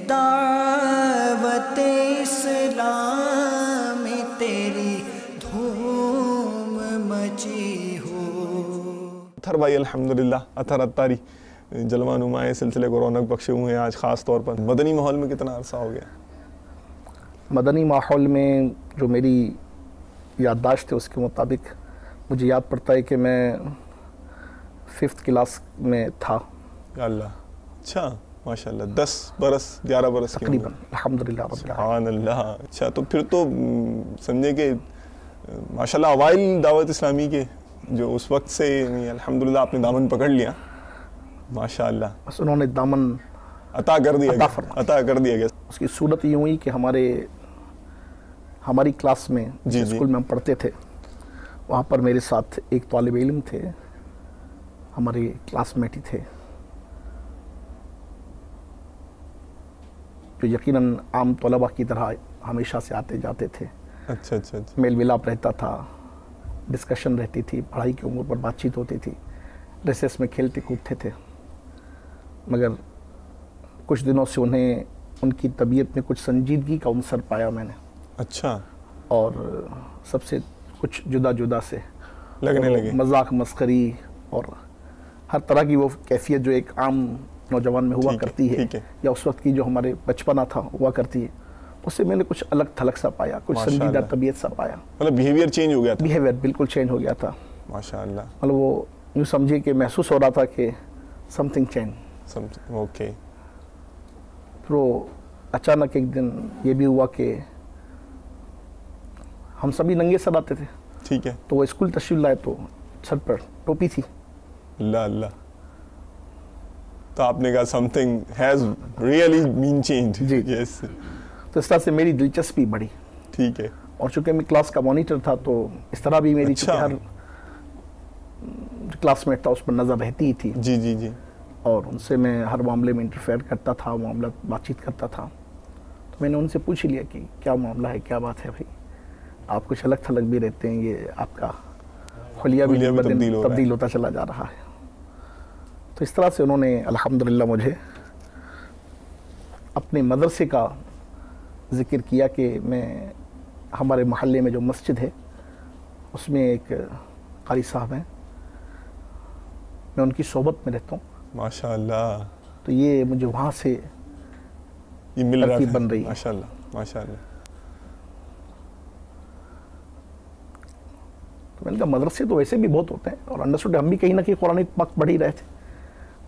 دعوت اسلام میں تیری دھوم مچی ہو۔ اطہر بھائی الحمدللہ، اطہر اتاری جلوہ نمائے سلسلے کو رونق بخشے ہوئے ہیں آج خاص طور پر۔ مدنی ماحول میں کتنا عرصہ ہو گیا؟ مدنی ماحول میں جو میری یادداشت ہے اس کے مطابق مجھے یاد پڑتا ہے کہ میں 5th کلاس میں تھا۔ یا اللہ، اچھا ماشاءاللہ، 10 برس 11 برس کی تقریباً، الحمدللہ رب العالمین۔ سبحان اللہ۔ اچھا، تو پھر تو سمجھے کہ ماشاءاللہ اوائل دعوت اسلامی کے جو اس وقت سے الحمدللہ آپ نے دامن پکڑ لیا ماشاءاللہ، بس انہوں نے دامن عطا کر دیا عطا کر دیا گیا۔ اس کی صورت یہ ہوئی کہ ہماری کلاس میں جس اسکول میں ہم پڑھتے تھے وہاں پر میرے ساتھ ایک طالب علم تھے، ہمارے کلاس میٹ ہی تھے، جو یقیناً عام طلباء کی طرح ہمیشہ سے آتے جاتے تھے۔ اچھا اچھا اچھا، میل ملاپ رہتا تھا، ڈسکشن رہتی تھی، پڑھائی کے امور پر بات چیت ہوتی تھی، ریسیس میں کھیلتے کودتے تھے۔ مگر کچھ دنوں سے انہیں ان کی طبیعت میں کچھ سنجیدگی کا عنصر پایا میں نے۔ اچھا، اور سب سے کچھ جدا جدا سے لگنے لگے، مذاق مسخری اور ہر طرح کی وہ کیفیت جو ایک عام نوجوان میں ہوا کرتی ہے یا اس وقت کی جو ہمارے بچپنا تھا ہوا کرتی ہے، اس سے میں نے کچھ الگ تھلگ سا پایا، کچھ سنجیدہ طبیعت سا پایا۔ مطلب بیہیویئر چینج ہو گیا تھا؟ بیہیویئر بالکل چینج ہو گیا تھا ماشاءاللہ۔ مطلب وہ یوں سمجھے کہ محسوس ہو رہا تھا کہ سم تھنگ چینج۔ اوکے۔ پھر وہ اچانک ایک دن یہ بھی ہوا کہ ہم سبھی ننگے سر آتے تھے، ٹھیک ہے، تو وہ اسکول تشریف لائے تو سر پر ٹوپی تھی۔ اللہ اللہ، تو آپ نے کہا something has really been change. جی، تو اس طرح سے میری دلچسپی بڑھی۔ ٹھیک ہے، اور چونکہ میں کلاس کا مانیٹر تھا تو اس طرح بھی میری ہر کلاس میٹ تھا اس پر نظر رہتی ہی تھی۔ جی جی جی، اور ان سے میں ہر معاملے میں انٹرفیئر کرتا تھا، معاملہ بات چیت کرتا تھا۔ تو میں نے ان سے پوچھ لیا کہ کیا معاملہ ہے، کیا بات ہے بھائی، آپ کچھ الگ تھلگ بھی رہتے ہیں، یہ آپ کا خلیہ بھی تبدیل ہوتا چلا جا رہا ہے۔ تو اس طرح سے انہوں نے الحمدللہ مجھے اپنے مدرسے کا ذکر کیا کہ میں ہمارے محلے میں جو مسجد ہے اس میں ایک قاری صاحب ہیں، میں ان کی صحبت میں رہتا ہوں ماشاءاللہ۔ تو یہ مجھے وہاں سے یہ مل رہا ترتیب بن رہی ہے۔ ماشاءاللہ ماشاءاللہ۔ تو میں نے کہا مدرسے تو ویسے بھی بہت ہوتے ہیں، اور انڈرسٹوڈ ہم بھی کہیں نہ کہیں قرآن پاک پڑھ ہی رہے تھے،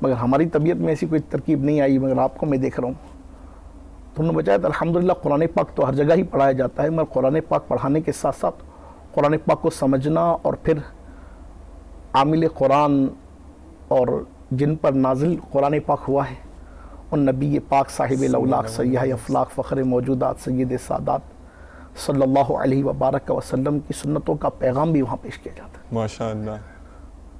مگر ہماری طبیعت میں ایسی کوئی ترکیب نہیں آئی، مگر آپ کو میں دیکھ رہا ہوں۔ تو انہوں نے بتایا تو الحمدللہ قرآن پاک تو ہر جگہ ہی پڑھایا جاتا ہے، مگر قرآن پاک پڑھانے کے ساتھ ساتھ قرآن پاک کو سمجھنا اور پھر عامل قرآن اور جن پر نازل قرآن پاک ہوا ہے ان نبی پاک صاحب الاولاق سیاح افلاق فخر موجودات سید سادات صلی اللہ علیہ وبارک وسلم کی سنتوں کا پیغام بھی وہاں پیش کیا جاتا ہے ماشاءاللہ۔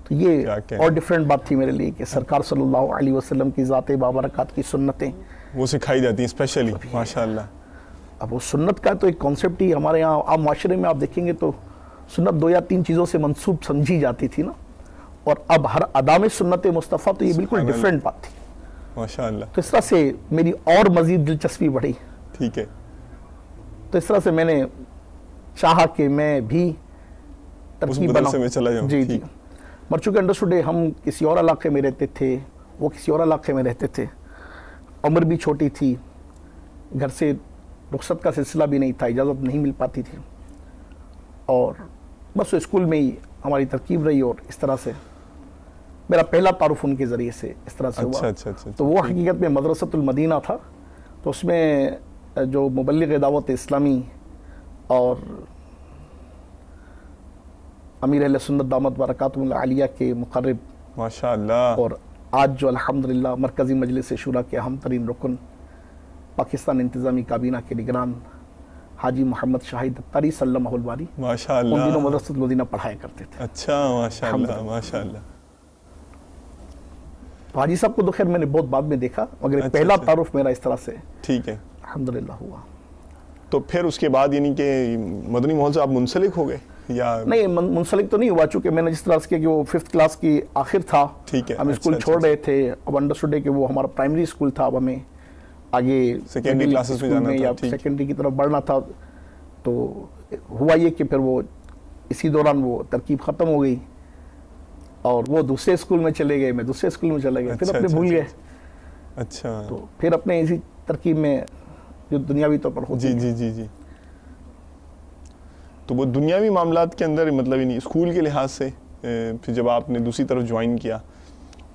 تو یہ اور ڈیفرنٹ بات تھی میرے لیے کہ سرکار صلی اللہ علیہ وسلم کی ذات بابرکات کی سنتیں وہ سکھائی جاتی ہیں اسپیشلی، ماشاءاللہ۔ اب وہ سنت کا تو ایک کانسیپٹ ہی ہمارے یہاں عام معاشرے میں آپ دیکھیں گے تو سنت 2 یا 3 چیزوں سے منسوب سمجھی جاتی تھی نا، اور اب ہر ادا میں سنت مصطفیٰ، تو یہ بالکل ڈیفرنٹ بات تھی ماشاءاللہ۔ تو اس طرح سے میری اور مزید دلچسپی بڑھی۔ ٹھیک ہے، تو اس طرح سے میں نے چاہا کہ میں بھی ترکیب بناؤں۔ جی جی، مر چکے انڈرسٹوڈ ہم کسی اور علاقے میں رہتے تھے، وہ کسی اور علاقے میں رہتے تھے، عمر بھی چھوٹی تھی، گھر سے رخصت کا سلسلہ بھی نہیں تھا، اجازت نہیں مل پاتی تھی، اور بس اسکول میں ہی ہماری ترکیب رہی، اور اس طرح سے میرا پہلا تعارف ان کے ذریعے سے اس طرح سے ہوا۔ تو وہ حقیقت میں مدرسۃ المدینہ تھا، تو اس میں جو مبلغ دعوت اسلامی اور امیر اہل سنت دامت برکاتہم العالیہ کے مقرب ماشاءاللہ، اور آج جو الحمدللہ مرکزی مجلس شورا کے اہم ترین رکن پاکستان انتظامی کابینہ کے نگران حاجی محمد شاہد اتاری سلمہ الباری، ماشاءاللہ، ان دنوں مدرسۃ المدینہ پڑھایا کرتے تھے۔ اچھا، ماشاءاللہ ماشاءاللہ۔ تو حاجی صاحب کو تو خیر میں نے بہت بعد میں دیکھا، مگر پہلا تعارف میرا اس طرح سے ٹھیک ہے الحمدللہ ہوا۔ تو پھر اس کے بعد یعنی کہ مدنی ماحول سے آپ منسلک ہو گئے یا نہیں؟ منسلک تو نہیں ہوا، چونکہ میں نے جس طرح سے کیا کہ وہ 5th کلاس کی آخر تھا، ٹھیک ہے، ہم اسکول چھوڑ رہے تھے، اب انڈرسٹوڈ ہے کہ وہ ہمارا پرائمری اسکول تھا، اب ہمیں آگے سیکنڈری کلاسز میں جانا یا سیکنڈری کی طرف بڑھنا تھا. تو ہوا یہ کہ پھر وہ اسی دوران وہ ترکیب ختم ہو گئی اور وہ دوسرے اسکول میں چلے گئے, میں دوسرے اسکول میں چلا گیا, پھر اپنے بھول گئے. اچھا. تو پھر اپنے اسی ترکیب میں جو دنیاوی طور پر ہوتی ہے. جی. تو وہ دنیاوی معاملات کے اندر مطلب نہیں اسکول کے لحاظ سے پھر جب آپ نے دوسری طرف جوائن کیا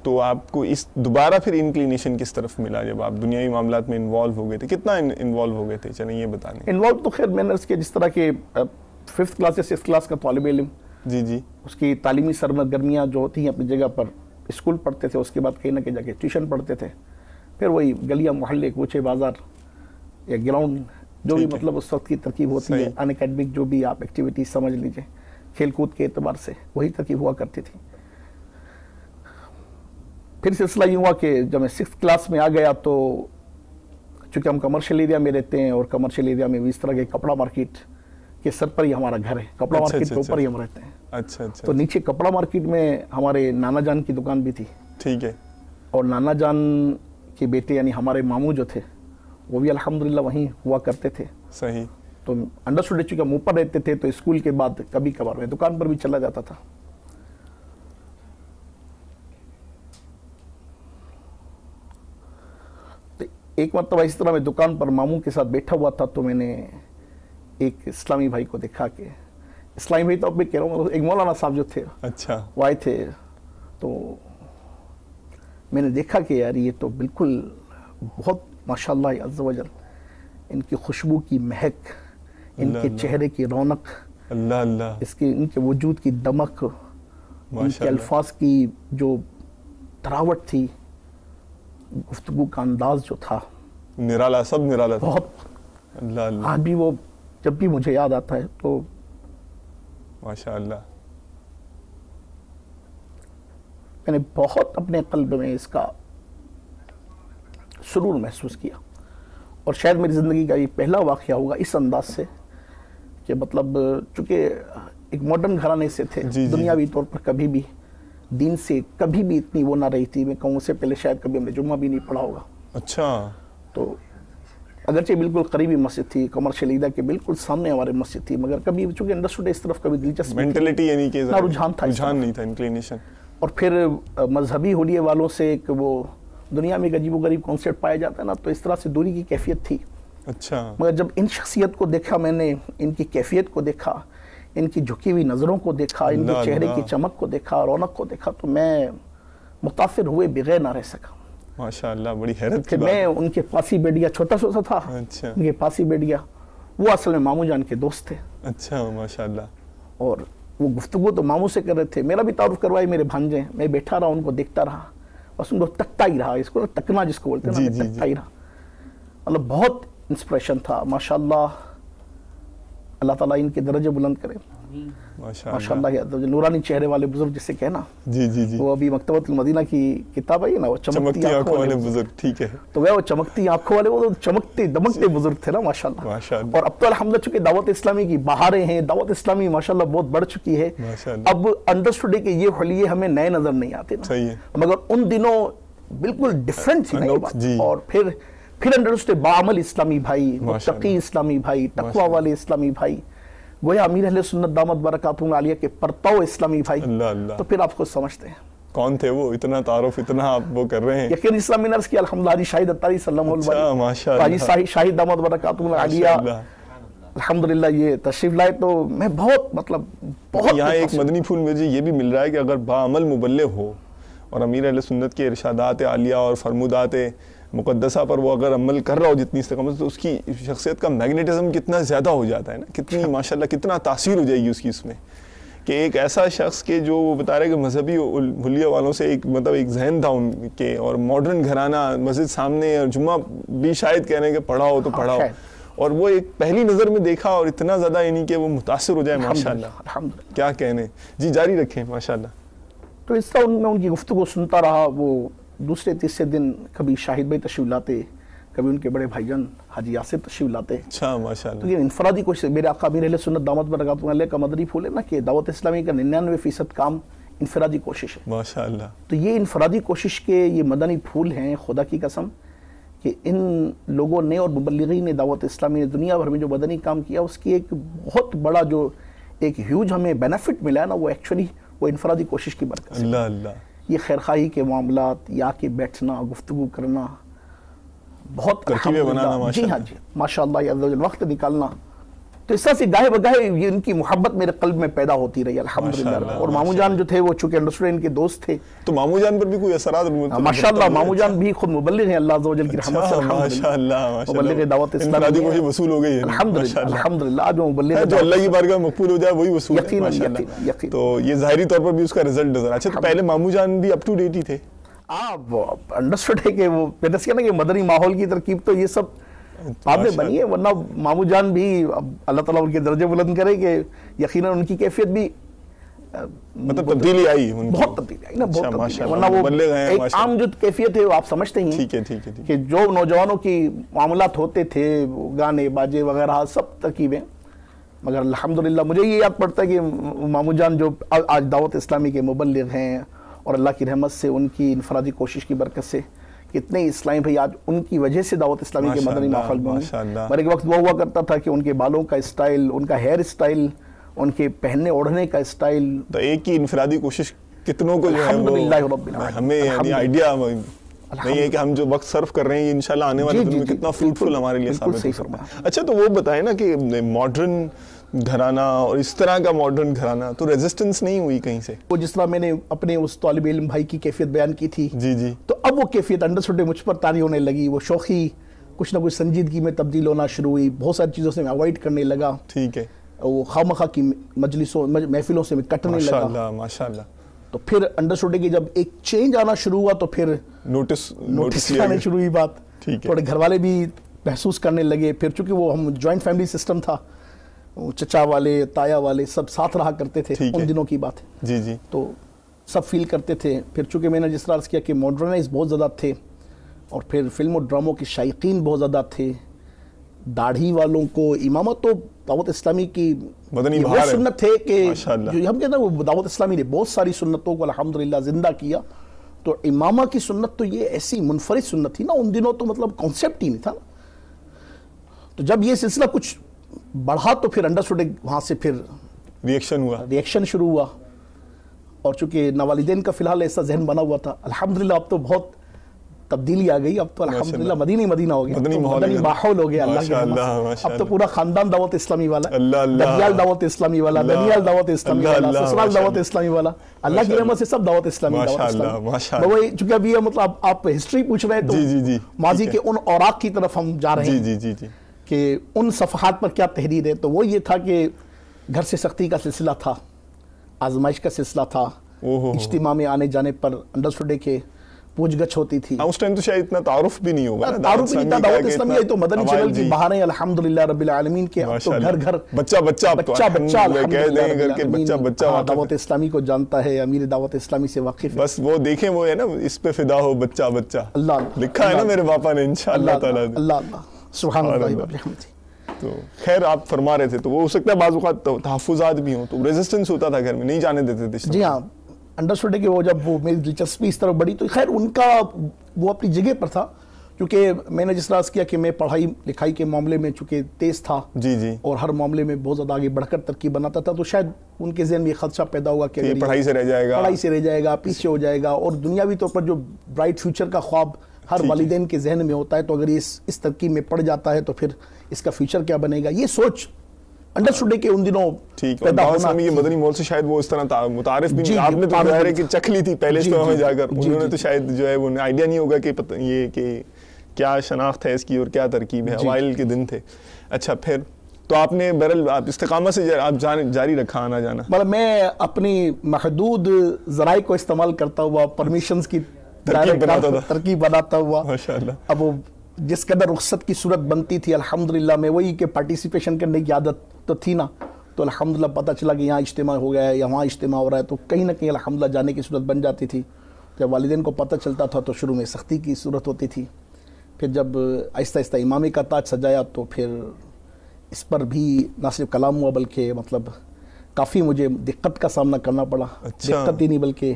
تو آپ کو اس دوبارہ پھر انکلینیشن کس طرف ملا جب آپ دنیاوی معاملات میں انوالو ہو گئے تھے؟ کتنا انوالو ہو گئے تھے؟ چلیں یہ بتائیں. انوالو تو خیر میں نے اس کے جس طرح کے 5th کلاس سے 6th کلاس کا طالب علم, جی اس کی تعلیمی سرگرمیاں جو ہوتی ہیں اپنی جگہ پر, اسکول پڑھتے تھے, اس کے بعد کہیں نہ کہیں جا کے ٹیوشن پڑھتے تھے, پھر وہی گلیاں محلے کوچے بازار یا گراؤنڈ جو بھی مطلب اس وقت کی ترکیب ہوتی ہے, ان اکیڈمک جو بھی آپ ایکٹیویٹیز سمجھ لیجئے کھیل کود کے اعتبار سے وہی ترکیب ہوا کرتی تھی. پھر سلسلہ یہ ہوا کہ جب میں 6th کلاس میں آ گیا تو چونکہ ہم کمرشل ایریا میں رہتے ہیں اور کمرشل ایریا میں بھی اس طرح کے کپڑا مارکیٹ کے سر پر ہی ہمارا گھر ہے, کپڑا مارکیٹ کے اوپر ہی ہم رہتے ہیں. اچھا. تو نیچے کپڑا مارکیٹ میں ہمارے نانا جان کی دکان بھی تھی. ٹھیک ہے. اور نانا جان کے بیٹے یعنی ہمارے ماموں جو تھے وہ بھی الحمدللہ وہیں ہوا کرتے تھے. صحیح. تو انڈرسٹوڈ چونکہ ہم اوپر رہتے تھے تو اسکول کے بعد کبھی کبھار میں دکان پر بھی چلا جاتا تھا. ایک مرتبہ اس طرح میں دکان پر ماموں کے ساتھ بیٹھا ہوا تھا تو میں نے ایک اسلامی بھائی کو دیکھا کہ اسلامی بھائی تو اب میں کہہ رہا ہوں ایک مولانا صاحب جو تھے اچھا وہ آئے تھے. تو میں نے دیکھا کہ یار یہ تو بالکل بہت ماشاءاللہ عز و جل ان کی خوشبو کی مہک, ان کے چہرے کی رونق, اللہ ان کے وجود کی دمک, ان کے الفاظ کی جو تراوٹ تھی, گفتگو کا انداز جو تھا نرالا, سب نرالا تھا بہت. اللہ آج بھی وہ جب بھی مجھے یاد آتا ہے تو ماشاءاللہ میں نے بہت اپنے قلب میں اس کا سرور محسوس کیا. اور شاید میری زندگی کا یہ پہلا واقعہ ہوگا اس انداز سے کہ مطلب چونکہ ایک ماڈرن گھرانے سے تھے, دنیاوی طور پر کبھی بھی دین سے کبھی بھی اتنی وہ نہ رہی تھی. میں کہوں اس سے پہلے شاید کبھی ہم نے جمعہ بھی نہیں پڑھا ہوگا. اچھا. تو اگرچہ بالکل قریبی مسجد تھی, کمرشل ایریا کے بالکل سامنے ہمارے مسجد تھی, مگر کبھی چونکہ انڈرسٹوڈ اس طرف کبھی دلچسپی مینٹلٹی یعنی کہ نہ رجحان نہیں تھا, انکلینیشن. اور پھر مذہبی حلیے والوں سے ایک وہ دنیا میں ایک عجیب و غریب کانسیپٹ پایا جاتا ہے نا, تو اس طرح سے دوری کی کیفیت تھی. اچھا. مگر جب ان شخصیت کو دیکھا میں نے, ان کی کیفیت کو دیکھا, ان کی جھکی ہوئی نظروں کو دیکھا, ان کے چہرے کی چمک کو دیکھا, رونق کو دیکھا, تو میں متاثر ہوئے بغیر نہ رہ سکا. ماشاءاللہ بڑی حیرت کی بات. میں ان کے پاس ہی بیٹھ گیا, چھوٹا سا تھا, ان کے پاس ہی بیٹھ گیا. وہ اصل میں ماموں جان کے دوست تھے. اچھا ماشاءاللہ. اور وہ گفتگو تو ماموں سے کر رہے تھے, میرا بھی تعارف کروائی میرے بھانجے. میں بیٹھا رہا, ان کو دیکھتا رہا, بس ان کو تکتا ہی رہا. اس کو تکنا جس کو بولتے ہیں نا, تکتا ہی رہا. مطلب بہت انسپریشن تھا. ماشاءاللہ اللہ تعالیٰ ان کے درجے بلند کرے. ماشاءاللہ نورانی چہرے والے بزرگ جسے کہنا. جی وہ ابھی مکتبۃ المدینہ کی کتاب ہے نا, وہ چمکتی آنکھوں والے بزرگ. ٹھیک ہے. تو وہ چمکتی آنکھوں والے, وہ چمکتے دمکتے بزرگ تھے نا ماشاءاللہ. اور اب تو الحمدللہ چونکہ دعوت اسلامی کی بہاریں ہیں, دعوت اسلامی ماشاءاللہ بہت بڑھ چکی ہے. اب انڈرسٹوڈ ہے کہ یہ حلیے ہمیں نئے نظر نہیں آتے نا, مگر ان دنوں بالکل ڈیفرنٹ تھی نئی بات. اور پھر انڈرسٹوڈ باعمل اسلامی بھائی, متقی اسلامی بھائی, تقوی والے اسلامی بھائی, گویا امیر اہل سنت دامت برکاتہم العالیہ کے پرتو اسلامی بھائی. تو پھر آپ خود سمجھتے ہیں کون تھے وہ, اتنا تعارف اتنا آپ وہ کر رہے ہیں. یقین اسلامی نرس کی الحمدللہ حاجی شاہد اتاری صلی اللہ علیہ وسلم, حاجی شاہد دامت برکاتہم العالیہ الحمدللہ یہ تشریف لائے. تو میں بہت مطلب بہت یہاں ایک مدنی پھول مجھے یہ بھی مل رہا ہے کہ اگر باعمل مبلغ ہو اور امیر اہل سنت کے ارشادات عالیہ اور فرمودات مقدسہ پر وہ اگر عمل کر رہا ہو جتنی استقامت, تو اس کی شخصیت کا میگنیٹزم کتنا زیادہ ہو جاتا ہے نا, کتنی ماشاءاللہ کتنا تاثیر ہو جائے گی اس کی اس میں, کہ ایک ایسا شخص کے جو وہ بتا رہے کہ مذہبی حلیہ والوں سے ایک مطلب ایک ذہن تھا ان کے, اور ماڈرن گھرانہ, مسجد سامنے, اور جمعہ بھی شاید کہہ رہے ہیں کہ پڑھا ہو تو پڑھا ہو, اور وہ ایک پہلی نظر میں دیکھا اور اتنا زیادہ یعنی کہ وہ متاثر ہو جائے. ماشاءاللہ کیا کہنے. جی جاری رکھیں. ماشاءاللہ. تو اس طرح میں ان کی گفتگو سنتا رہا. وہ دوسرے تیسرے دن کبھی شاہد بھائی تشریف لاتے, کبھی ان کے بڑے بھائی جان حاجی یاسر تشریف لاتے. اچھا ماشاءاللہ. تو یہ انفرادی کوشش, میرے آقا امیر اہل سنت دامت برکاتہم العالیہ کا مدنی پھول ہے نا کہ دعوت اسلامی کا 99% کام انفرادی کوشش ہے. ماشاءاللہ. تو یہ انفرادی کوشش کے یہ مدنی پھول ہیں خدا کی قسم کہ ان لوگوں نے اور مبلغین دعوت اسلامی نے دنیا بھر میں جو مدنی کام کیا اس کی ایک بہت بڑا جو ایک ہیوج ہمیں بینیفٹ ملا ہے نا، وہ ایکچولی وہ انفرادی کوشش کی برکت ہے۔ اللہ اللہ، یہ خیرخواہی کے معاملات، یا کے بیٹھنا، گفتگو کرنا، بہت ترکیبیں بنانا، جی ہاں جی ماشاء اللہ، وقت نکالنا، تو اس طرح سے گاہے بگاہے یہ ان کی محبت میرے قلب میں پیدا ہوتی رہی الحمدللہ۔ اور ماموں جان جو تھے وہ چونکہ انڈرسٹوڈ ان کے دوست تھے، تو ماموں جان پر بھی کوئی اثرات ماشاء اللہ ماموں جان بھی خود مبلغ ہیں اللہ عز و جل کی رحمت سے، الحمدللہ، مبلغ دعوت اسلامی انفرادی کوشش وصول ہو گئی ہے الحمدللہ۔ آج وہ مبلغ جو اللہ کی بارگاہ میں مقبول ہو جائے وہی وصول ہے یقیناً، تو یہ ظاہری طور پر بھی اس کا رزلٹ نظر۔ اچھا، تو پہلے ماموں جان بھی اپ ٹو ڈیٹ ہی تھے؟ آپ انڈرسٹوڈ ہے کہ وہ میں نے کہا نا کہ مدنی ماحول کی ترکیب تو یہ سب باتیں بنی ہے، ورنہ ماموں جان بھی اللہ تعالیٰ ان کے درجے بلند کرے کہ یقیناً ان کی کیفیت بھی مطلب تبدیلی آئی، بہت تبدیلی آئی نا، بہت تبدیلی، ورنہ وہ ایک عام جو کیفیت ہے وہ آپ سمجھتے ہی ہیں کہ جو نوجوانوں کی معاملات ہوتے تھے، گانے باجے وغیرہ سب ترکیبیں، مگر الحمدللہ مجھے یہ یاد پڑتا ہے کہ ماموں جان جو آج دعوت اسلامی کے مبلغ ہیں اور اللہ کی رحمت سے ان کی انفرادی کوشش کی برکت سے کتنے اسلامی بھائی آج ان کی وجہ سے دعوت اسلامی کے مدنی ماحول میں ہیں۔ پر ایک وقت وہ ہوا کرتا تھا کہ ان کے بالوں کا اسٹائل، ان کا ہیئر اسٹائل، ان کے پہننے اوڑھنے کا اسٹائل، تو ایک ہی انفرادی کوشش کتنوں کو جو ہے الحمدللہ رب العالمین، ہمیں یعنی آئیڈیا نہیں ہے کہ ہم جو وقت صرف کر رہے ہیں یہ انشاءاللہ آنے والے دنوں میں کتنا فروٹفل ہمارے لیے ثابت ہو سکتا ہے۔ اچھا، تو وہ بتائیں نا کہ ماڈرن گھرانہ اور اس طرح کا ماڈرن گھرانہ تو ریزسٹنس نہیں ہوئی کہیں سے؟ وہ جس طرح میں نے اپنے اس طالب علم بھائی کی کیفیت بیان کی تھی، جی جی، تو اب وہ کیفیت انڈرسٹوڈ مجھ پر طاری ہونے لگی، وہ شوخی کچھ نہ کچھ سنجیدگی میں تبدیل ہونا شروع ہوئی، بہت ساری چیزوں سے میں اوائڈ کرنے لگا، ٹھیک ہے، وہ خواہ کی مجلسوں محفلوں سے میں کٹنے لگا، ماشاءاللہ ماشاءاللہ۔ تو پھر انڈرسٹوڈ کہ جب ایک چینج آنا شروع ہوا تو پھر نوٹس آنے شروع ہوئی بات، تھوڑے گھر والے بھی محسوس کرنے لگے، پھر چونکہ وہ ہم جوائنٹ فیملی سسٹم تھا، چچا والے تایا والے سب ساتھ رہا کرتے تھے، ان دنوں کی بات ہے، جی جی، تو سب فیل کرتے تھے۔ پھر چونکہ میں نے جس طرح کیا کہ ماڈرنائز بہت زیادہ تھے، اور پھر فلم و ڈراموں کے شائقین بہت زیادہ تھے، داڑھی والوں کو امامت، تو دعوت اسلامی کی وہ سنت تھے کہ جو ہم کہتے ہیں وہ دعوت اسلامی نے بہت ساری سنتوں کو الحمدللہ زندہ کیا، تو امامہ کی سنت تو یہ ایسی منفرد سنت تھی نا، ان دنوں تو مطلب کانسیپٹ ہی نہیں تھا۔ تو جب یہ سلسلہ کچھ بڑھا تو پھر انڈرسٹوڈ وہاں سے پھر ریئیکشن شروع ہوا، اور چونکہ نوالدین کا فی الحال ایسا ذہن بنا ہوا تھا، الحمدللہ اب تو بہت تبدیلی آ گئی، اب تو الحمدللہ مدینہ ہو گیا، مدنی ماحول ہو گیا، اللہ کی رحمت سے اب تو پورا خاندان دعوت اسلامی والا، دنیال دعوت اسلامی والا، دنیال دعوت اسلامی والا، سسرال دعوت اسلامی والا، اللہ کی رحمت سے سب دعوت اسلامی۔ چونکہ اب یہ مطلب آپ ہسٹری پوچھ رہے ہیں تو ماضی کے ان اوراق کی طرف ہم جا رہے ہیں کہ ان صفحات پر کیا تحریر ہے، تو وہ یہ تھا کہ گھر سے سختی کا سلسلہ تھا، آزمائش کا سلسلہ تھا، اجتماع میں آنے جانے پر انڈرسٹوڈ کے پوچھ گچھ ہوتی تھی، اس ٹائم تو شاید اتنا تعارف بھی نہیں ہوگا، تعارف بھی نہیں تھا، دعوت اسلامی تو مدنی چینل کی بہانے الحمدللہ رب العالمین کے، اب تو گھر گھر بچہ دعوت اسلامی کو جانتا ہے، امیر دعوت اسلامی سے واقف ہے، بس وہ دیکھیں وہ ہے نا اس پہ فدا ہو بچہ، اللہ لکھا ہے نا میرے پاپا نے انشاءاللہ تعالی، اللہ سبحان اللہ وبحمدہ۔ تو خیر آپ فرما رہے تھے، تو وہ ہو سکتا ہے بعض اوقات تحفظات بھی ہوں، تو ریزسٹنس ہوتا تھا گھر میں، نہیں جانے دیتے تھے۔ جی ہاں، انڈرسٹوڈ ہے کہ وہ جب وہ میری دلچسپی اس طرح بڑھی تو خیر ان کا وہ اپنی جگہ پر تھا، کیونکہ میں نے جس طرح کیا کہ میں پڑھائی لکھائی کے معاملے میں چونکہ تیز تھا، جی جی، اور ہر معاملے میں بہت زیادہ آگے بڑھ کر ترکیب بناتا تھا، تو شاید ان کے ذہن میں خدشہ پیدا ہوا کہ پڑھائی سے رہ جائے گا، پیچھے ہو جائے گا، اور دنیاوی طور پر جو برائٹ فیوچر کا خواب ہر والدین کے ذہن میں ہوتا ہے، تو اگر اس ترکیب میں پڑ جاتا ہے تو پھر اس کا فیوچر کیا بنے گا، یہ سوچ انڈرسٹوڈ ہے کہ ان دنوں پیدا ہونا۔ یہ مدنی ماحول سے شاید وہ اس طرح متعارف بھی نہیں، آپ نے تو ظاہر ہے کہ چکھ لی تھی پہلے تو ہمیں جا کر، انہوں نے تو شاید جو ہے وہ آئیڈیا نہیں ہوگا کہ یہ کہ کیا شناخت ہے اس کی اور کیا ترکیب ہے، اوائل کے دن تھے۔ اچھا، پھر تو آپ نے بہرحال آپ استقامت سے آپ جاری رکھا آنا جانا؟ مطلب میں اپنی محدود ذرائع کو استعمال کرتا ہوا، پرمیشنز کی ترکیب بناتا ہوا، ماشاءاللہ۔ اب وہ جس قدر رخصت کی صورت بنتی تھی الحمدللہ میں وہی کہ پارٹیسپیشن کرنے کی عادت تو تھی نا، تو الحمدللہ پتہ چلا کہ یہاں اجتماع ہو گیا ہے یا وہاں اجتماع ہو رہا ہے، تو کہیں نہ کہیں الحمدللہ جانے کی صورت بن جاتی تھی۔ جب والدین کو پتہ چلتا تھا تو شروع میں سختی کی صورت ہوتی تھی، پھر جب آہستہ آہستہ امامی کا تاج سجایا تو پھر اس پر بھی نہ صرف کلام ہوا بلکہ مطلب کافی مجھے دقت کا سامنا کرنا پڑا، دقت ہی نہیں بلکہ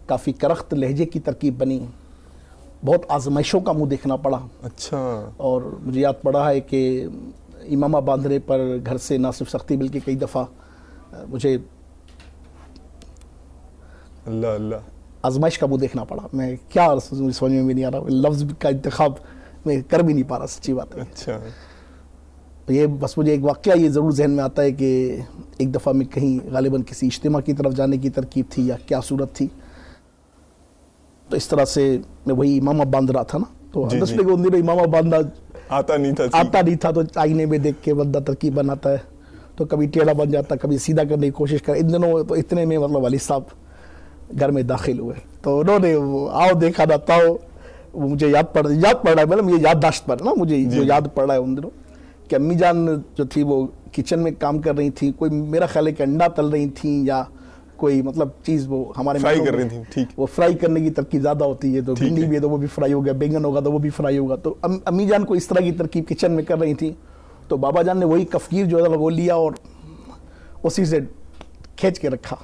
کافی کرخت لہجے کی ترکیب بنی، بہت آزمائشوں کا منہ دیکھنا پڑا. اچھا. اور مجھے یاد پڑا ہے کہ امامہ باندھنے پر گھر سے نہ صرف سختی بلکہ کئی دفعہ مجھے اللہ آزمائش کا منہ دیکھنا پڑا. میں کیا سمجھ میں بھی نہیں آ رہا, لفظ کا انتخاب میں کر بھی نہیں پا رہا, سچی بات ہے. اچھا. یہ بس مجھے ایک واقعہ یہ ضرور ذہن میں آتا ہے کہ ایک دفعہ میں کہیں غالباً کسی اجتماع کی طرف جانے کی ترکیب تھی یا کیا صورت تھی, تو اس طرح سے میں وہی امامہ باندھ رہا تھا نا, تو اندر کو ان دنوں امامہ باندھنا آتا نہیں تھا, تو آئینے میں دیکھ کے بندہ ترکیب بناتا ہے, تو کبھی ٹیڑھا بن جاتا, کبھی سیدھا کرنے کی کوشش کر. ان دنوں تو اتنے میں مطلب والد صاحب گھر میں داخل ہوئے, تو انہوں نے آؤ دیکھا نہ تاؤ, وہ مجھے یاد پڑ رہا ہے, مطلب یہ یادداشت پر نا مجھے جو یاد پڑ رہا ہے ان دنوں کہ امی جان جو تھی وہ کچن میں کام کر رہی تھیں, کوئی میرا خیال ہے کہ انڈا تل رہی تھیں یا کوئی مطلب چیز وہ ہمارے فرائی کر رہی تھیں. ٹھیک. وہ فرائی کرنے کی ترکیب زیادہ ہوتی ہے, تو بھنڈی بھی ہے تو وہ بھی فرائی ہوگا, بینگن ہوگا تو وہ بھی فرائی ہوگا, تو امی جان کو اس طرح کی ترکیب کچن میں کر رہی تھیں. تو بابا جان نے وہی کفگیر جو ہے وہ لیا اور اسی سے کھینچ کے رکھا.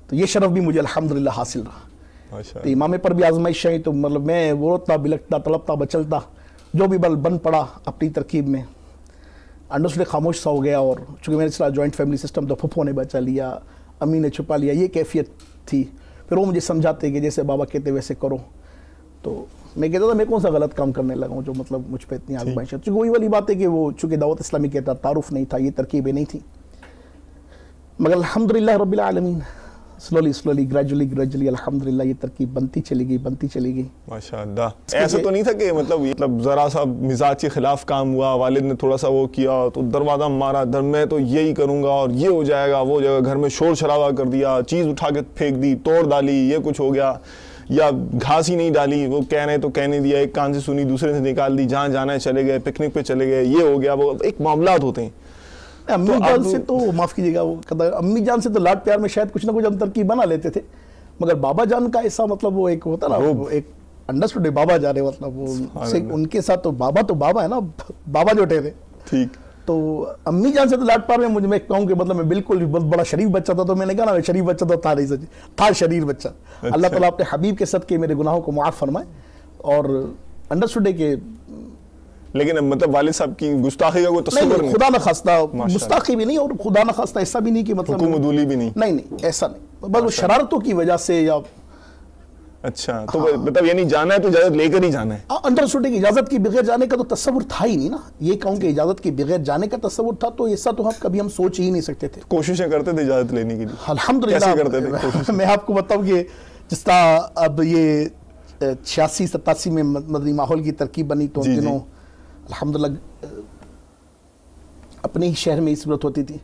تو یہ شرف بھی مجھے الحمدللہ حاصل رہا. تو امامے پر بھی آزمائش ہے, تو مطلب میں وہ روتا بلکتا تڑپتا بچلتا جو بھی بن پڑا اپنی ترکیب میں, انڈرسٹوڈ خاموش سا ہو گیا. اور چونکہ میرے ساتھ جوائنٹ فیملی سسٹم, تو پھپھو نے بچا لیا, امی نے چھپا لیا, یہ کیفیت تھی. پھر وہ مجھے سمجھاتے کہ جیسے بابا کہتے ویسے کرو, تو میں کہتا تھا میں کون سا غلط کام کرنے لگا ہوں جو مطلب مجھ پہ اتنی آزمائش ہے. چونکہ وہی والی بات ہے کہ وہ چونکہ دعوت اسلامی کے تعارف نہیں تھا, یہ ترکیبیں نہیں تھیں, مگر الحمدللہ رب العالمین سلولی گریجولی الحمدللہ یہ ترکیب بنتی چلی گئی. ماشاءاللہ. ایسا تو نہیں تھا کہ مطلب ذرا سا مزاج کے خلاف کام ہوا, والد نے تھوڑا سا وہ کیا تو دروازہ مارا, میں تو یہی کروں گا اور یہ ہو جائے گا, وہ جگہ گھر میں شور شرابہ کر دیا, چیز اٹھا کے پھینک دی, توڑ ڈالی, یہ کچھ ہو گیا, یا گھاس ہی نہیں ڈالی, وہ کہہ رہے تو کہنے دیا, ایک کان سے سنی دوسرے سے نکال دی, جہاں جانا ہے چلے گئے, پکنک پہ چلے گئے, یہ ہو گیا, وہ ایک معاملات ہوتے ہیں. امی جان سے تو معاف کیجیے گا, وہ امی جان سے تو لاڈ پیار میں شاید کچھ نہ کچھ ہم ترکیب بنا لیتے تھے, مگر بابا جان کا ایسا مطلب وہ ایک ہوتا نا, وہ ایک انڈرسٹوڈ بابا جانے مطلب وہ ان کے ساتھ تو بابا ہے نا, بابا جو تھے. ٹھیک. تو امی جان سے تو لاڈ پیار میں میں کہوں کہ مطلب میں بالکل بہت بڑا شریف بچہ تھا, تو میں نے کہا نا شریف بچہ تو تھا نہیں, سچ تھا شریر بچہ. اللہ تعالیٰ اپنے حبیب کے صدقے میرے گناہوں کو معاف فرمائے. اور انڈرسٹوڈ ہے کہ لیکن مطلب والد صاحب کی گستاخی کا کوئی تصور نہیں, خدا نہ خواستہ گستاخی بھی نہیں, اور خدا نہ خواستہ ایسا بھی نہیں کہ مطلب حکم عدولی بھی نہیں, ایسا نہیں, بس وہ شرارتوں کی وجہ سے یا. اچھا, تو مطلب یعنی جانا ہے تو اجازت لے کر ہی جانا ہے. انڈرسٹوڈ کی اجازت کے بغیر جانے کا تو تصور تھا ہی نہیں نا, یہ کہوں کہ اجازت کے بغیر جانے کا تصور تھا, تو ایسا تو کبھی ہم سوچ ہی نہیں سکتے تھے. کوششیں کرتے تھے اجازت لینے کے لیے, الحمدللہ کرتے تھے. میں آپ کو بتاؤں کہ جس طرح اب یہ 86-87 میں مدنی ماحول کی ترکیب بنی, تو ان دنوں الحمدللہ اپنے ہی شہر میں اس صورت ہوتی تھی.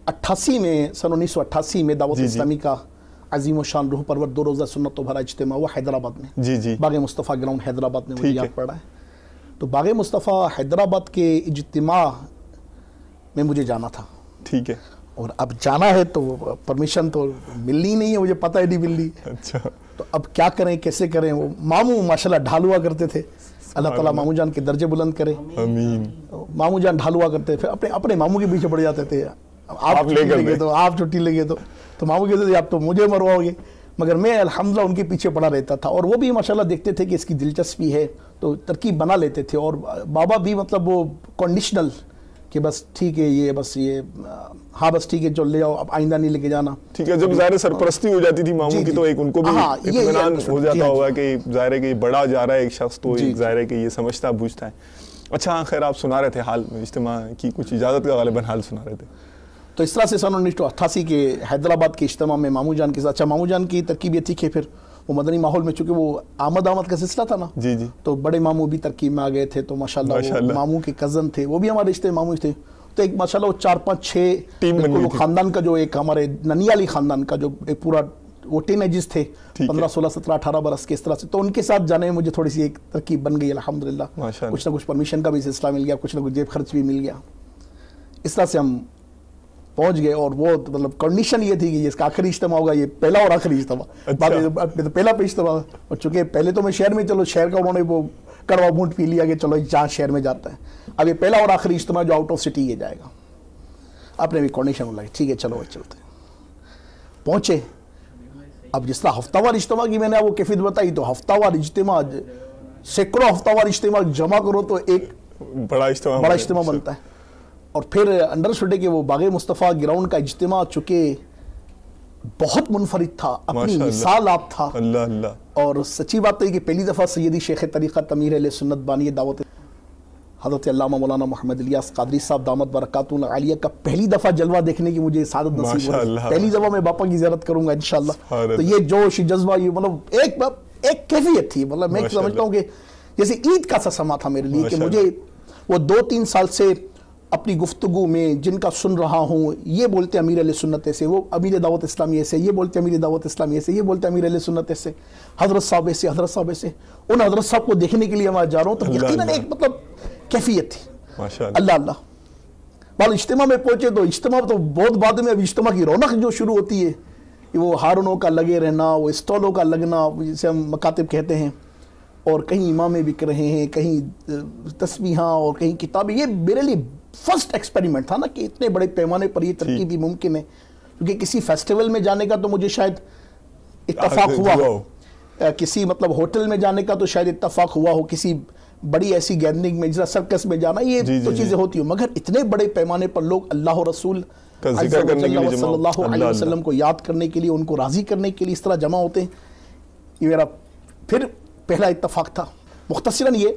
88 میں سن 1988 میں دعوت اسلامی کا عظیم و شان روح پرور 2 روزہ سنت و بھرا اجتماع ہوا حیدرآباد میں, باغ مصطفیٰ گراؤنڈ حیدرآباد میں, مجھے یاد پڑ رہا ہے. تو باغ مصطفیٰ حیدرآباد کے اجتماع میں مجھے جانا تھا. ٹھیک ہے. اور اب جانا ہے تو پرمیشن تو ملنی نہیں ہے, مجھے پتہ ہی نہیں ملنی. اچھا. تو اب کیا کریں کیسے کریں. وہ ماموں ماشاءاللہ ڈھال ہوا کرتے تھے, اللہ تعالیٰ ماموں جان کے درجے بلند کرے. آمین. ماموں جان ڈھال ہوا کرتے تھے, اپنے ماموں کے پیچھے پڑ جاتے تھے, آپ چھٹی لگے تو ماموں کہتے تھے آپ تو مجھے مرواؤ گے, مگر میں الحمدللہ ان کے پیچھے پڑا رہتا تھا. اور وہ بھی ماشاءاللہ دیکھتے تھے کہ اس کی دلچسپی ہے تو ترکیب بنا لیتے تھے. اور بابا بھی مطلب وہ کنڈیشنل کہ بس ٹھیک ہے, یہ بس یہ ہاں بس ٹھیک ہے جو لے جاؤ, اب آئندہ نہیں لے کے جانا. ٹھیک ہے. جب ظاہر سرپرستی ہو جاتی تھی ماموں کی, تو ایک ان کو بھی اطمینان ہو جاتا ہوگا کہ ظاہر ہے کہ بڑا جا رہا ہے ایک شخص, تو ظاہر ہے کہ یہ سمجھتا بوجھتا ہے. اچھا, ہاں خیر, آپ سنا رہے تھے حال اجتماع کی کچھ اجازت کا غالباً حال سنا رہے تھے. تو اس طرح سے سن 1988 کے حیدرآباد کے اجتماع میں ماموں جان کے ساتھ, اچھا ماموں جان کی ترکیب یہ تھی کہ پھر وہ مدنی ماحول میں چونکہ وہ آمد کا سلسلہ تھا نا, تو بڑے ماموں بھی ترکیب میں آ گئے تھے. تو ماشاءاللہ ماموں کے کزن تھے, وہ بھی ہمارے رشتے ماموں تھے. تو ایک ماشاءاللہ وہ 4-5-6 ٹیم خاندان کا, جو ایک ہمارے ننیالی خاندان کا جو ایک پورا وہ ٹین ایجز تھے, 15, 16, 17, 18 برس کے, اس طرح سے. تو ان کے ساتھ جانے میں مجھے تھوڑی سی ایک ترکیب بن گئی الحمدللہ. کچھ نہ کچھ پرمیشن کا بھی سلسلہ مل گیا, کچھ نہ کچھ جیب خرچ بھی مل گیا. اس طرح سے ہم پہنچ گئے. اور وہ مطلب کنڈیشن یہ تھی کہ اس کا آخری اجتماع ہوگا, یہ پہلا اور آخری اجتماع, پہلا اجتماع. اور چونکہ پہلے تو میں شہر میں, چلو شہر کا انہوں نے وہ کڑوا بھونٹ پی لیا کہ چلو جہاں شہر میں جاتا ہے. اب یہ پہلا اور آخری اجتماع جو آؤٹ آف سٹی یہ جائے گا. آپ نے بھی کنڈیشن لگی, ٹھیک ہے چلو چلتے. پہنچے اب جس طرح ہفتہ وار اجتماع کی میں نے آپ کو کیفیت بتائی، تو ہفتہ وار اجتماع سینکڑوں ہفتہ وار اجتماع جمع کرو تو ایک بڑا اجتماع بنتا ہے. اور پھر انڈرسٹوڈے کہ وہ باغ مصطفیٰ گراؤنڈ کا اجتماع چونکہ بہت منفرد تھا، اپنی مثال آپ تھا. اور سچی بات ہے کہ پہلی دفعہ سیدی شیخ طریقت امیر اہل سنت بانی دعوت حضرت علامہ مولانا محمد الیاس قادری صاحب دامت برکاتہ العالیہ کا پہلی دفعہ جلوہ دیکھنے کی مجھے سعادت نصیب ہوئی. پہلی دفعہ میں باپا کی زیارت کروں گا انشاءاللہ. تو یہ جوش جذبہ، یہ مطلب ایک کیفیت تھی. مطلب میں سمجھتا ہوں کہ جیسے عید کا سا سما تھا میرے لیے، کہ مجھے وہ 2-3 سال سے اپنی گفتگو میں جن کا سن رہا ہوں، یہ بولتے امیر اہل سنت ایسے، وہ امیر دعوت اسلامی ایسے، یہ بولتے امیر دعوت اسلامی ایسے، یہ بولتے امیر اہل سنت ایسے، حضرت صاحب ایسے، حضرت صاحب ایسے. ان حضرت صاحب کو دیکھنے کے لیے میں جا رہا ہوں تو یقیناً ایک مطلب کیفیت تھی. اللہ اللہ. بال اجتماع میں پہنچے تو اجتماع تو بہت بعد میں، اب اجتماع کی رونق جو شروع ہوتی ہے، وہ ہارنوں کا لگے رہنا، وہ اسٹالوں کا لگنا، جسے ہم مکاتب کہتے ہیں، اور کہیں امامیں بک رہے ہیں، کہیں تسبیحاں اور کہیں کتابیں. یہ میرے لیے فرسٹ ایکسپیریمنٹ تھا نا کہ اتنے بڑے پیمانے پر یہ ترکیب بھی ممکن ہے. کیونکہ کسی فیسٹیول میں جانے کا تو مجھے شاید اتفاق ہوا ہو، کسی مطلب ہوٹل میں جانے کا تو شاید اتفاق ہوا ہو، کسی بڑی ایسی گیدرنگ میں جیسا سرکس میں جانا، یہ تو چیزیں ہوتی ہوں، مگر اتنے بڑے پیمانے پر لوگ اللہ و رسول صلی اللہ علیہ وسلم کو یاد کرنے کے لیے، ان کو راضی کرنے کے لیے اس طرح جمع ہوتے ہیں. یہ میرا پھر پہلا اتفاق تھا. مختصراً یہ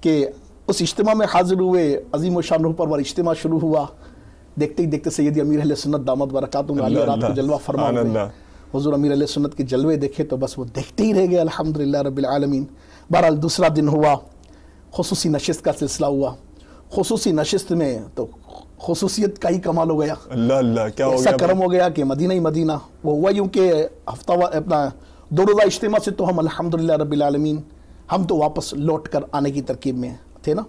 کہ اس اجتماع میں حاضر ہوئے، عظیم و شان روح پرور اجتماع شروع ہوا. دیکھتے ہی دیکھتے سیدی امیر اہل سنت دامت برکاتہ العالیہ رات کو جلوہ فرما ہوئے. حضور امیر اہل سنت کے جلوے دیکھے تو بس وہ دیکھتے ہی رہ گئے. الحمدللہ رب العالمین. بہرحال دوسرا دن ہوا، خصوصی نشست کا سلسلہ ہوا. خصوصی نشست میں تو خصوصیت کا ہی کمال ہو گیا. اللہ کیا ہو گیا، ایسا کرم ہو گیا کہ مدینہ ہی مدینہ. وہ ہوا یوں کہ ہفتہ اپنا 2 روزہ اجتماع سے تو ہم الحمدللہ رب العالمین ہم تو واپس لوٹ کر آنے کی ترکیب میں تھے نا.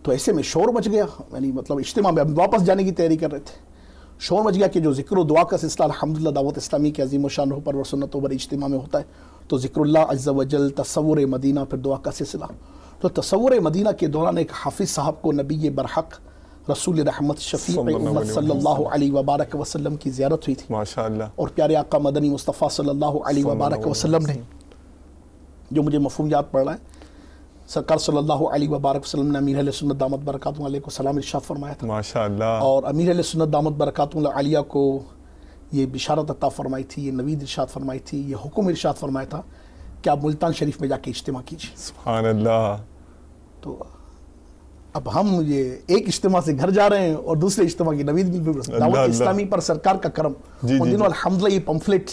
تو ایسے میں شور مچ گیا، یعنی مطلب اجتماع میں ہم واپس جانے کی تیاری کر رہے تھے. شور مچ گیا کہ جو ذکر و دعا کا سلسلہ الحمدللہ دعوت اسلامی کے عظیم و شان روح پرور سنتوں پر اجتماع میں ہوتا ہے، تو ذکر اللہ عز و جل، تصور مدینہ، پھر دعا کا سلسلہ. تو تصور مدینہ کے دوران ایک حافظ صاحب کو نبی برحق رسول رحمت شفیع امت صلی اللہ علیہ وبارک وسلم کی زیارت ہوئی تھی ماشاءاللہ. اور پیارے آقا مدنی مصطفیٰ صلی اللہ علیہ وبارک وسلم نے، جو مجھے مفہوم یاد پڑ رہا ہے، سرکار صلی اللہ علیہ وبارک وسلم نے امیر اہل سنت دامت برکاتہ علیہ کو سلام ارشاد فرمایا تھا ماشاءاللہ. اور امیر اہل سنت دامت برکاتہ علیہ کو یہ بشارت عطا فرمائی تھی، یہ نوید ارشاد فرمائی تھی، یہ حکم ارشاد فرمایا تھا کہ آپ ملتان شریف میں جا کے اجتماع کیجیے. سبحان اللہ. تو اب ہم یہ ایک اجتماع سے گھر جا رہے ہیں اور دوسرے اجتماع کی نوید دعوت اسلامی پر سرکار کا کرم. ان دنوں الحمدللہ یہ پمفلٹ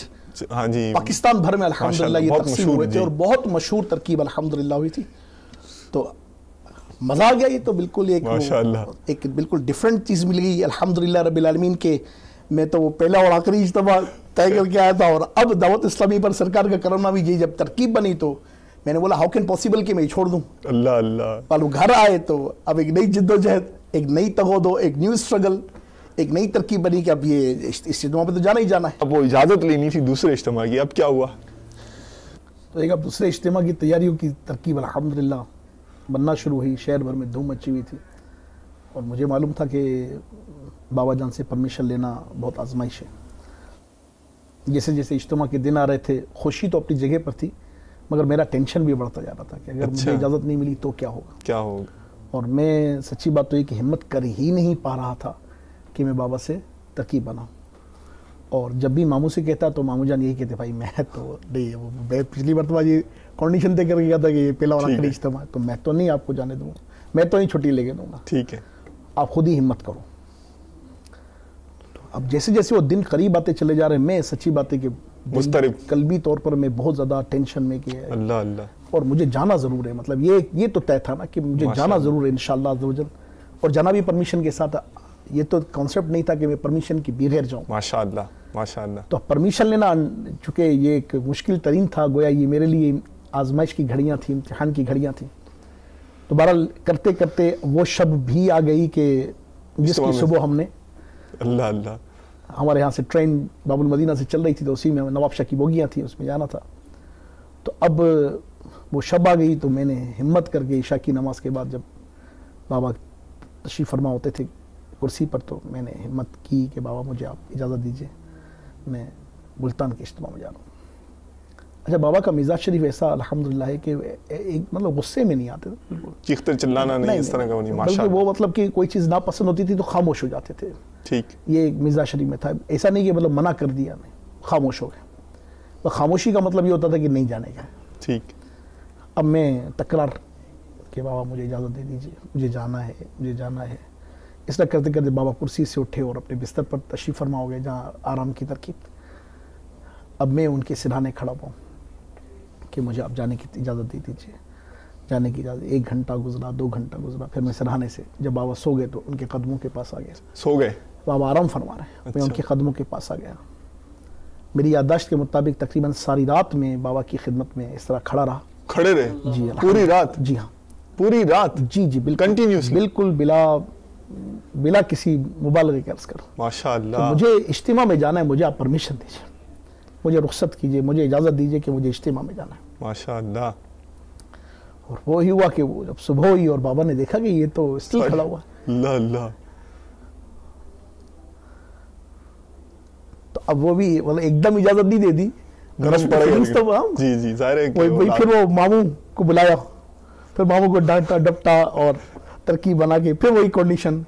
پاکستان بھر میں الحمدللہ یہ تقسیم ہوئے تھے اور بہت مشہور ترکیب الحمدللہ ہوئی تھی. تو مزہ آ گیا. یہ تو بالکل ایک بالکل ڈیفرنٹ چیز مل گئی الحمدللہ رب العالمین کے. میں تو وہ پہلا اور آخری اجتماع طے کر کے آیا تھا، اور اب دعوت اسلامی پر سرکار کا کرم بھی جب ترکیب بنی تو میں نے بولا ہاؤ کین پاسبل کہ میں چھوڑ دوں. اللہ اللہ. والو گھر آئے تو اب ایک نئی جد و جہد، ایک نئی تغود، ایک نیو اسٹرگل، ایک نئی ترکیب بنی کہ اب یہ اجتماع پہ تو جانا ہی جانا ہے. اب وہ اجازت لینی تھی دوسرے اجتماع کی، اب کیا ہوا؟ تو ایک اب دوسرے اجتماع کی تیاریوں کی ترکیب الحمدللہ بننا شروع ہوئی. شہر بھر میں دھوم مچی ہوئی تھی اور مجھے معلوم تھا کہ بابا جان سے پرمیشن لینا بہت آزمائش ہے. جیسے جیسے اجتماع کے دن آ رہے تھے، خوشی تو اپنی جگہ پر تھی، مگر میرا ٹینشن بھی بڑھتا جا رہا تھا کہ اگر مجھے اجازت نہیں ملی تو کیا ہوگا. اور میں سچی بات تو یہ کہ ہمت کر ہی نہیں پا رہا تھا کہ میں بابا سے ترکیب بناؤں. اور جب بھی ماموں سے کہتا تو ماموں جان یہی کہتے بھائی میں تو نہیں، میں پچھلی مرتبہ یہ کنڈیشن طے کر کے کہا تھا کہ یہ پہلا اور آخری اجتماع ہے تو میں تو نہیں آپ کو جانے دوں گا، میں تو نہیں چھٹی لے کے دوں گا، ٹھیک ہے آپ خود ہی ہمت کرو. اب جیسے جیسے وہ دن قریب آتے چلے جا رہے ہیں، میں سچی بات ہے کہ قلبی طور پر میں بہت زیادہ ٹینشن میں کہ اللہ اللہ، اور مجھے جانا ضرور ہے. مطلب یہ تو طے تھا نا کہ مجھے جانا ضرور ہے انشاءاللہ عز و جل، اور جانا بھی پرمیشن کے ساتھ. یہ تو کانسیپٹ نہیں تھا کہ میں پرمیشن کی بغیر جاؤں. ماشاءاللہ ماشاءاللہ. تو پرمیشن لینا چونکہ یہ ایک مشکل ترین تھا، گویا یہ میرے لیے آزمائش کی گھڑیاں تھیں، امتحان کی گھڑیاں تھیں. تو بہرحال کرتے کرتے وہ شب بھی آ گئی کہ جس کی صبح ہم نے اللہ اللہ ہمارے یہاں سے ٹرین باب المدینہ سے چل رہی تھی تو اسی میں نواب شاہ کی بوگیاں تھیں، اس میں جانا تھا. تو اب وہ شب آ گئی تو میں نے ہمت کر کے عشاء کی نماز کے بعد جب بابا تشریف فرما ہوتے تھے کرسی پر تو میں نے ہمت کی کہ بابا مجھے آپ اجازت دیجئے، میں ملتان کے اجتماع میں جا رہا ہوں. اچھا بابا کا مزاج شریف ایسا الحمدللہ ہے کہ ایک مطلب غصے میں نہیں آتے تھے, چیختے چلانا نہیں, اس طرح کا نہیں, بلکہ وہ مطلب کہ کوئی چیز ناپسند ہوتی تھی تو خاموش ہو جاتے تھے. ٹھیک, یہ مزاج شریف میں تھا. ایسا نہیں کہ مطلب منع کر دیا, نہیں, خاموش ہو گئے. تو خاموشی کا مطلب یہ ہوتا تھا کہ نہیں جانے کا. ٹھیک. اب میں تکرار کہ بابا مجھے اجازت دے دیجیے, مجھے جانا ہے, مجھے جانا ہے. اس طرح کرتے کرتے بابا کرسی سے اٹھے اور اپنے بستر پر تشریف فرما ہو گئے جہاں آرام کی ترکیب. اب میں ان کے سرہانے کھڑا ہوں کہ مجھے اب جانے کی اجازت دے دیجیے, جانے کی اجازت. 1 گھنٹہ گزرا, 2 گھنٹہ گزرا, پھر میں سرہانے سے جب بابا سو گئے تو ان کے قدموں کے پاس آ گیا. سو گئے, بابا آرام فرما رہے ہیں, میں ان کے قدموں کے پاس آ گیا. میری یادداشت کے مطابق تقریباً ساری رات میں بابا کی خدمت میں اس طرح کھڑا رہا. کھڑے رہے جی, پوری رات؟ جی ہاں, پوری رات. جی جی بالکل کنٹینیوسلی, بالکل بلا کسی مبالغے کے عرض کروں. ماشاء اللہ. مجھے اجتماع میں جانا ہے, مجھے آپ پرمیشن دیجیے, مجھے رخصت کیجیے, مجھے اجازت دیجیے کہ مجھے اجتماع میں جانا ہے. ماشاء اللہ. اور وہی ہوا کہ وہ جب صبح ہوئی اور بابا نے دیکھا کہ یہ تو اسٹل کھڑا ہوا. اللہ اللہ. تو اب وہ بھی مطلب ایک دم اجازت نہیں دے دی, گرم پڑ گیا. جی جی ظاہر ہے. پھر وہ ماموں کو بلایا, پھر ماموں کو ڈانٹا ڈپٹا اور ترکیب بنا کے پھر وہی کنڈیشن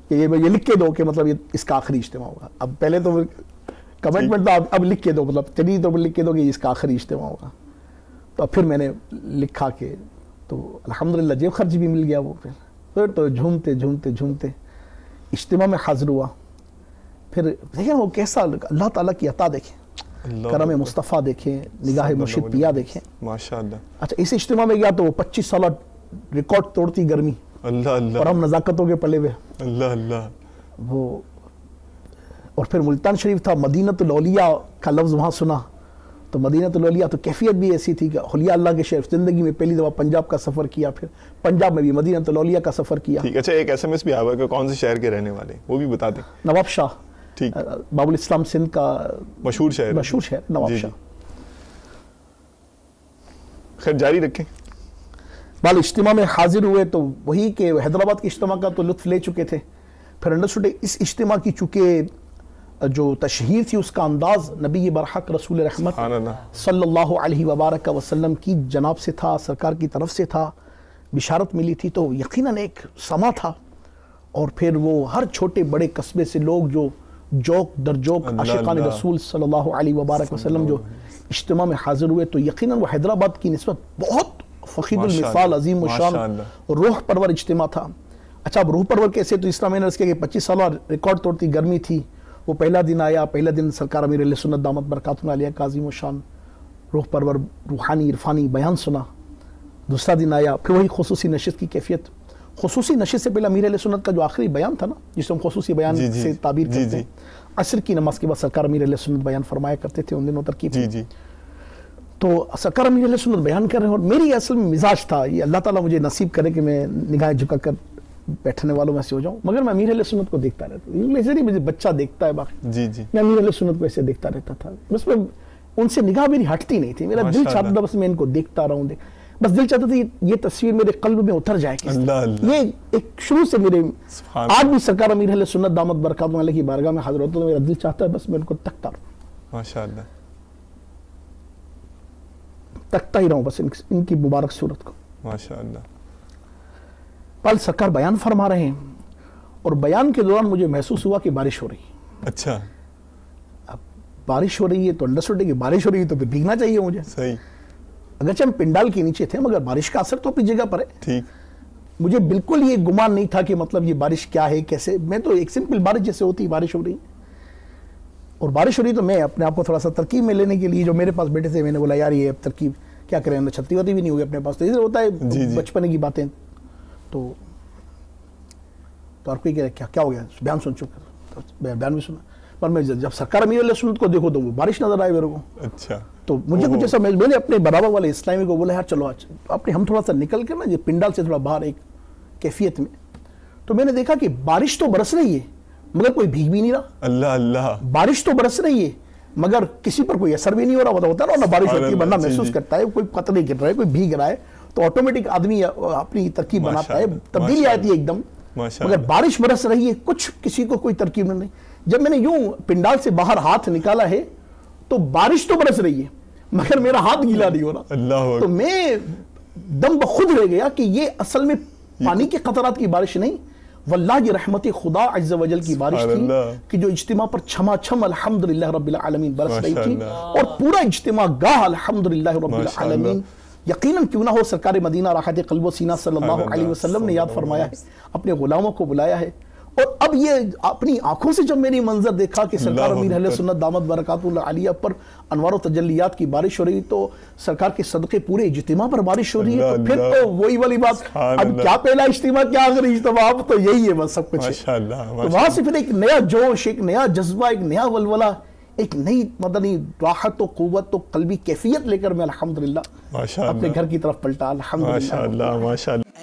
کہ یہ لکھ کے دو کہ مطلب اس کا آخری اجتماع ہوگا. اب پہلے تو کمٹمنٹ تھا, اب لکھ کے دو, مطلب چلیے تو لکھ کے دو کہ اس کا آخری اجتماع ہوگا. تو اب پھر میں نے لکھا کہ تو الحمدللہ جیب خرچ بھی مل گیا. وہ پھر تو جھومتے جھومتے جھومتے اجتماع میں حاضر ہوا. پھر دیکھیں وہ کیسا اللہ تعالیٰ کی عطا دیکھیں, کرم مصطفیٰ دیکھیں, نگاہ مرشد پیا دیکھیں. ماشاءاللہ. اچھا اس اجتماع میں گیا تو وہ 25 سالہ ریکارڈ توڑتی گرمی. اللہ اللہ. اور ہم نزاکتوں کے پلے ہوئے. اللہ اللہ. وہ اور پھر ملتان شریف تھا, مدینۃ الاولیاء کا لفظ وہاں سنا تو مدینۃ الاولیاء تو کیفیت بھی ایسی تھی کہ اولیاء اللہ کے شہر. زندگی میں پہلی دفعہ پنجاب کا سفر کیا, پھر پنجاب میں بھی مدینۃ الاولیاء کا سفر کیا. ٹھیک. اچھا ایک SMS بھی آیا ہوا کہ کون سے شہر کے رہنے والے, وہ بھی بتا دیں. نواب شاہ. ٹھیک. باب الاسلام سندھ کا مشہور شہر نواب شاہ. خیر جاری رکھیں. بال اجتماع میں حاضر ہوئے تو وہی کہ حیدرآباد کے اجتماع کا تو لطف لے چکے تھے. پھر انڈرسٹوڈ اس اجتماع کی چونکہ جو تشہیر تھی اس کا انداز نبی برحق رسول رحمت صلی اللہ علیہ وبارک وسلم کی جناب سے تھا, سرکار کی طرف سے تھا, بشارت ملی تھی تو یقیناً ایک سما تھا. اور پھر وہ ہر چھوٹے بڑے قصبے سے لوگ جو جوک در جوک عاشقان رسول صلی اللہ علیہ وبارک وسلم جو اجتماع میں حاضر ہوئے تو یقیناً وہ حیدرآباد کی نسبت بہت فخید المثال, عظیم الشان اور روح پرور اجتماع تھا. اچھا اب روح پرور کیسے, تو اسلام میں نے کیا کہ 25 سالہ ریکارڈ توڑتی گرمی تھی. وہ پہلا دن آیا, پہلا دن سرکار امیر علیہ سنت دامت برکاتہ علیہ کا عظیم الشان روح پرور روحانی عرفانی بیان سنا. دوسرا دن آیا, پھر وہی خصوصی نشست کی کیفیت. خصوصی نشست سے پہلے امیر علیہ سنت کا جو آخری بیان تھا نا, جسے ہم خصوصی بیان سے تعبیر کرتے ہیں, عصر کی نماز کے بعد سرکار امیر علیہ سنت بیان فرمایا کرتے تھے ان دنوں ترکیب. تو سرکار امیر علیہ سنت بیان کر رہے ہیں اور میری اصل میں مزاج تھا, یہ اللہ تعالیٰ مجھے نصیب کرے کہ میں نگاہ جھکا کر بیٹھنے والوں میں سے ہو جاؤں, مگر میں امیر علیہ سنت کو دیکھتا رہتا ہوں. ایسے نہیں مجھے بچہ دیکھتا ہے باقی, میں امیر علیہ سنت کو ایسے دیکھتا رہتا تھا. بس میں ان سے نگاہ میری ہٹتی نہیں تھی, میرا دل چاہتا تھا بس میں ان کو دیکھتا رہوں, بس دل چاہتا تھا یہ تصویر میرے قلب میں اتر جائے. یہ ایک شروع سے میرے آج بھی سرکار امیر علیہ سنت دامت برکاتہ علیہ کی بارگاہ میں حاضر ہوتا تو میرا دل چاہتا ہے بس میں ان کو تکتا رہوں, ماشاءاللہ تکتا ہی رہوں بس ان کی مبارک صورت کو. ماشاءاللہ. پال سرکار بیان فرما رہے ہیں اور بیان کے دوران مجھے محسوس ہوا کہ بارش ہو رہی ہے. اچھا اب بارش ہو رہی ہے تو انڈرسٹوڈ ہے کہ بارش ہو رہی ہے تو پھر بھیگنا چاہیے مجھے. صحیح. اگرچہ ہم پنڈال کے نیچے تھے مگر بارش کا اثر تو اپنی جگہ پر ہے. ٹھیک. مجھے بالکل یہ گمان نہیں تھا کہ مطلب یہ بارش کیا ہے کیسے, میں تو ایک سمپل بارش جیسے ہوتی بارش ہو رہی اور بارش ہو رہی تو میں اپنے آپ کو تھوڑا سا ترکیب میں لینے کے لیے جو میرے پاس بیٹھے تھے میں نے بولا یار یہ اب ترکیب کیا کریں, چھتی وتی بھی نہیں ہوگی اپنے پاس, تو یہ ہوتا ہے بچپنے کی باتیں. تو اور کوئی کہہ رہا کیا ہو گیا, بیان سن چکا, بیان بھی سنا, پر میں جب سرکار امیر علیہ سنت کو دیکھو تو وہ بارش نظر آئے میرے کو. اچھا. تو مجھے کچھ ایسا, میں نے اپنے برابر والے اسلامی کو بولا یار چلو آج اپنے ہم تھوڑا سا نکل کر نا یہ پنڈال سے تھوڑا باہر ایک کیفیت میں, تو میں نے دیکھا کہ بارش تو برس رہی ہے مگر کوئی بھیگ بھی نہیں رہا. اللہ اللہ. بارش تو برس رہی ہے مگر کسی پر کوئی اثر بھی نہیں ہو رہا. ہوتا ہے نا بارش ہوتی ہے بندہ محسوس کرتا ہے کوئی قطرے گر رہا ہے کوئی بھیگ رہا ہے تو آٹومیٹک آدمی اپنی ترکیب بناتا ہے, تبدیلی آتی ہے ایک دم. مگر بارش برس رہی ہے, کچھ کسی کو کوئی ترکیب نہیں. جب میں نے یوں پنڈال سے باہر ہاتھ نکالا ہے تو بارش تو برس رہی ہے مگر میرا ہاتھ گیلا نہیں ہو رہا. اللہ تو میں دم بخود رہ گیا کہ یہ اصل میں پانی کے قطرات کی بارش نہیں واللہ یہ رحمت خدا عز و جل کی بارش تھی کہ جو اجتماع پر چھما چھم الحمدللہ رب العالمین برس رہی تھی اور پورا اجتماع گاہ الحمدللہ رب العالمین. یقیناً کیوں نہ ہو سرکار مدینہ راحت قلب و سینہ صلی اللہ علیہ وسلم نے یاد فرمایا ہے, اپنے غلاموں کو بلایا ہے. اور اب یہ اپنی آنکھوں سے جب میں نے منظر دیکھا کہ سرکار امیر اہل سنت دامت برکاتہ العالیہ پر انوار و تجلیات کی بارش ہو رہی, تو سرکار کے صدقے پورے اجتماع پر بارش ہو رہی ہے, تو پھر تو وہی والی بات, اب کیا پہلا اجتماع کیا آخری اجتماع, اب تو یہی ہے بس سب کچھ. تو وہاں سے پھر ایک نیا جوش, ایک نیا جذبہ, ایک نیا ولولہ, ایک نئی مدنی راحت و قوت و قلبی کیفیت لے کر میں الحمدللہ اپنے گھر کی طرف پلٹا. الحمدللہ.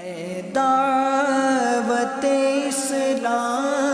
اے دعوت اسلام